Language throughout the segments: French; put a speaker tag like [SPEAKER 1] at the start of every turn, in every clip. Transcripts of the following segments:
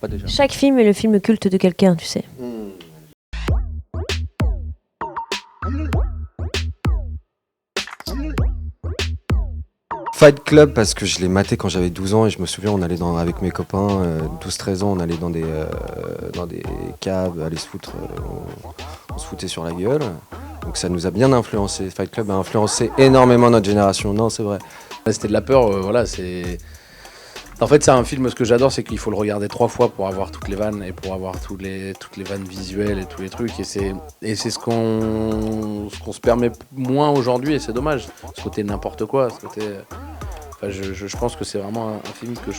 [SPEAKER 1] pas déjà.
[SPEAKER 2] Chaque film est le film culte de quelqu'un, tu sais.
[SPEAKER 1] Fight Club parce que je l'ai maté quand j'avais 12 ans et je me souviens on allait avec mes copains 12-13 ans, on allait dans des caves, aller se foutre, on se foutait sur la gueule. Donc ça nous a bien influencé. Fight Club a influencé énormément notre génération. Non, c'est vrai.
[SPEAKER 3] C'était de la peur, voilà, c'est... En fait, c'est un film, ce que j'adore, c'est qu'il faut le regarder 3 fois pour avoir toutes les vannes et pour avoir toutes les vannes visuelles et tous les trucs. Et c'est ce qu'on se permet moins aujourd'hui et c'est dommage. Ce côté n'importe quoi, ce côté... Enfin, je pense que c'est vraiment un film que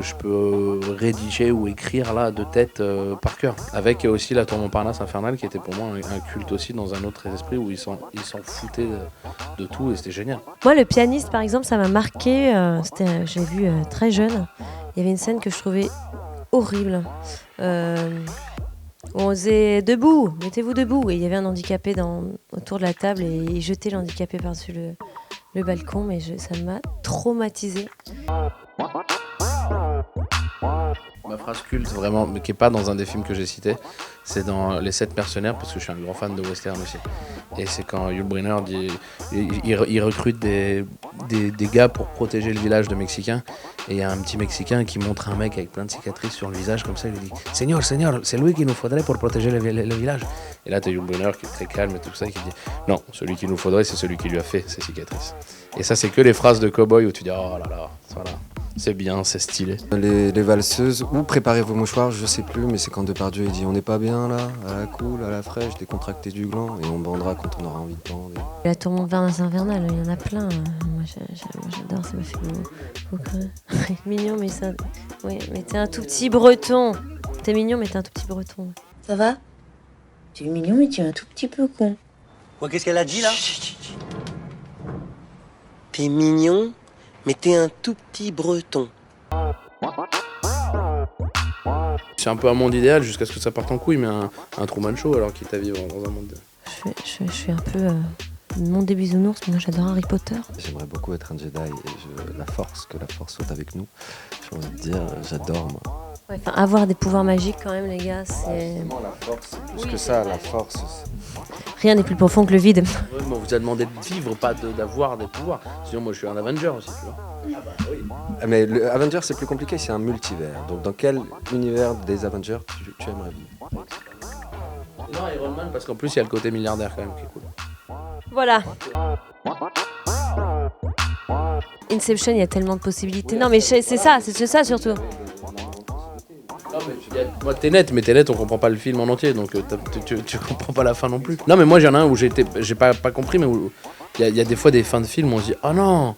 [SPEAKER 3] je peux rédiger ou écrire là de tête par cœur. Avec aussi La Tour Montparnasse infernale qui était pour moi un culte aussi dans un autre esprit où ils s'en foutaient de tout et c'était génial.
[SPEAKER 2] Moi, Le Pianiste, par exemple, ça m'a marqué. Je l'ai vu très jeune. Il y avait une scène que je trouvais horrible. On faisait debout, mettez-vous debout. Et il y avait un handicapé autour de la table et il jetait l'handicapé par-dessus le balcon. Mais ça m'a traumatisée.
[SPEAKER 3] Ma phrase culte vraiment, mais qui n'est pas dans un des films que j'ai cités, c'est dans Les 7 mercenaires, parce que je suis un grand fan de western aussi. Et c'est quand Yul Brynner dit, il recrute des gars pour protéger le village de Mexicains. Et il y a un petit Mexicain qui montre un mec avec plein de cicatrices sur le visage, comme ça, il lui dit « Seigneur, c'est lui qu'il nous faudrait pour protéger le village. » Et là, tu as Yul Brynner qui est très calme et tout ça, qui dit « Non, celui qu'il nous faudrait, c'est celui qui lui a fait ces cicatrices. » Et ça, c'est que les phrases de cow-boy où tu dis « Oh là là, voilà. » C'est bien, c'est stylé.
[SPEAKER 1] Les valseuses, ou Préparez vos mouchoirs, je sais plus, mais c'est quand Depardieu il dit on n'est pas bien là, à la cool, à la fraîche, décontracté du gland, et on bandera quand on aura envie de bander.
[SPEAKER 2] La Tour Montparnasse infernale, il y en a plein. Moi, j'adore, ça m'a fait beaucoup. Mignon, mais ça... Oui, mais t'es un tout petit breton. T'es mignon, mais t'es un tout petit breton.
[SPEAKER 4] Ça va? Tu es mignon, mais tu es un tout petit peu con.
[SPEAKER 5] Quoi, qu'est-ce qu'elle a dit là? T'es mignon, mais t'es un tout petit breton.
[SPEAKER 3] C'est un peu un monde idéal jusqu'à ce que ça parte en couille, mais un Truman Show alors qu'il est à vivre dans un monde...
[SPEAKER 2] Je suis un peu le monde des bisounours, mais moi j'adore Harry Potter.
[SPEAKER 1] J'aimerais beaucoup être un Jedi et que la force soit avec nous. J'ai envie de dire, j'adore moi.
[SPEAKER 2] Ouais, avoir des pouvoirs magiques quand même les gars, c'est...
[SPEAKER 1] La force, c'est plus que ça, la force.
[SPEAKER 2] Rien n'est plus profond que le vide.
[SPEAKER 3] Ouais, mais on vous a demandé de vivre, pas d'avoir des pouvoirs. Sinon moi je suis un Avenger aussi, tu vois. Oui.
[SPEAKER 1] Mais le Avenger c'est plus compliqué, c'est un multivers. Donc dans quel univers des Avengers tu aimerais vivre?
[SPEAKER 3] Non, Iron Man, parce qu'en plus il y a le côté milliardaire quand même qui est cool.
[SPEAKER 2] Voilà. Inception, il y a tellement de possibilités. Non mais c'est ça surtout.
[SPEAKER 3] Non, mais moi Tenet, on comprend pas le film en entier, donc tu comprends pas la fin non plus. Non mais moi j'en ai un où j'ai pas compris, mais où il y a des fois des fins de film où on se dit ah non,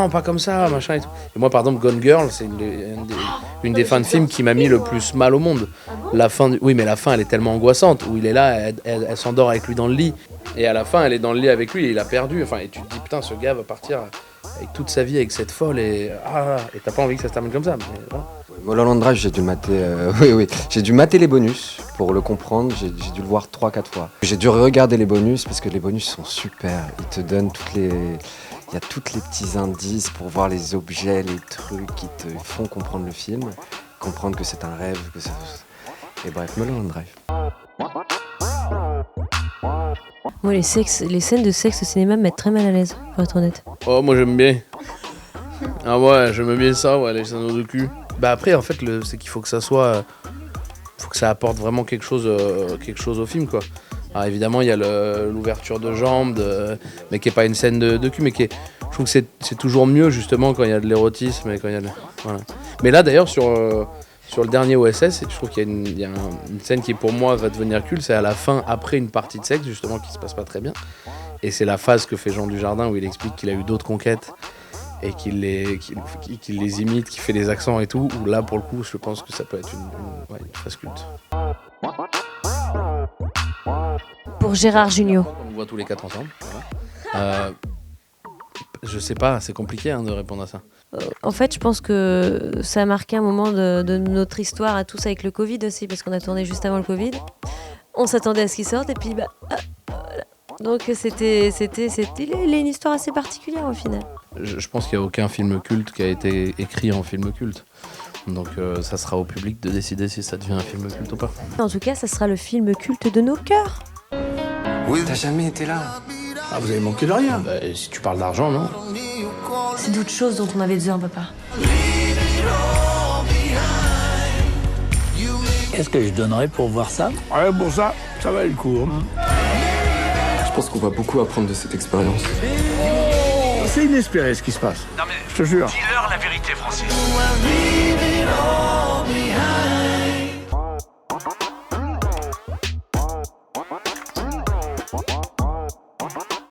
[SPEAKER 3] pas comme ça, machin et tout. Et moi par exemple Gone Girl, c'est une des fins de film qui m'a mis le plus mal au monde. La fin, oui mais la fin elle est tellement angoissante, où il est là, elle s'endort avec lui dans le lit, et à la fin elle est dans le lit avec lui et il a perdu, enfin et tu te dis putain ce gars va partir avec toute sa vie avec cette folle et t'as pas envie que ça se termine comme ça. Mais, voilà.
[SPEAKER 1] Mulholland Drive, j'ai dû mater, oui, j'ai dû mater les bonus pour le comprendre, j'ai dû le voir 3-4 fois. J'ai dû regarder les bonus parce que les bonus sont super, ils te donnent il y a tous les petits indices pour voir les objets, les trucs qui te font comprendre le film, comprendre que c'est un rêve, et bref, Mulholland Drive.
[SPEAKER 2] Moi les scènes de sexe au cinéma me mettent très mal à l'aise, pour être honnête.
[SPEAKER 3] Oh moi j'aime bien. Ah ouais, j'aime bien ça, ouais, les scènes de cul. Bah après en fait c'est qu'il faut que ça soit, faut que ça apporte vraiment quelque chose au film quoi. Alors évidemment il y a l'ouverture de jambes, mais qui est pas une scène de cul, mais je trouve que c'est toujours mieux justement quand il y a de l'érotisme et quand il y a voilà. Mais là d'ailleurs sur le dernier OSS, je trouve qu'il y a une scène qui pour moi va devenir culte, c'est à la fin après une partie de sexe justement qui se passe pas très bien. Et c'est la phase que fait Jean Dujardin où il explique qu'il a eu d'autres conquêtes et qu'il les imite, qu'il fait des accents et tout, où là pour le coup je pense que ça peut être une phase culte.
[SPEAKER 2] Pour Gérard Jugnot.
[SPEAKER 3] On nous voit tous les 4 ensemble, voilà. Je sais pas, c'est compliqué de répondre à ça.
[SPEAKER 2] En fait, je pense que ça a marqué un moment de notre histoire à tous avec le Covid aussi, parce qu'on a tourné juste avant le Covid. On s'attendait à ce qu'il sorte et puis voilà. Donc c'était une histoire assez particulière au final.
[SPEAKER 3] Je pense qu'il n'y a aucun film culte qui a été écrit en film culte. Donc ça sera au public de décider si ça devient un film culte ou pas.
[SPEAKER 2] En tout cas, ça sera le film culte de nos cœurs.
[SPEAKER 1] T'as jamais été là.
[SPEAKER 6] Ah, vous avez manqué de rien.
[SPEAKER 3] Bah, si tu parles d'argent, non?
[SPEAKER 7] C'est d'autres choses dont on avait besoin, papa.
[SPEAKER 6] Qu'est-ce que je donnerais pour voir ça? Ouais, pour ça va le coup.
[SPEAKER 1] Je pense qu'on va beaucoup apprendre de cette expérience.
[SPEAKER 6] C'est inespéré ce qui se passe.
[SPEAKER 8] Non mais,
[SPEAKER 6] Je te jure.
[SPEAKER 8] dis-leur la vérité, Francis.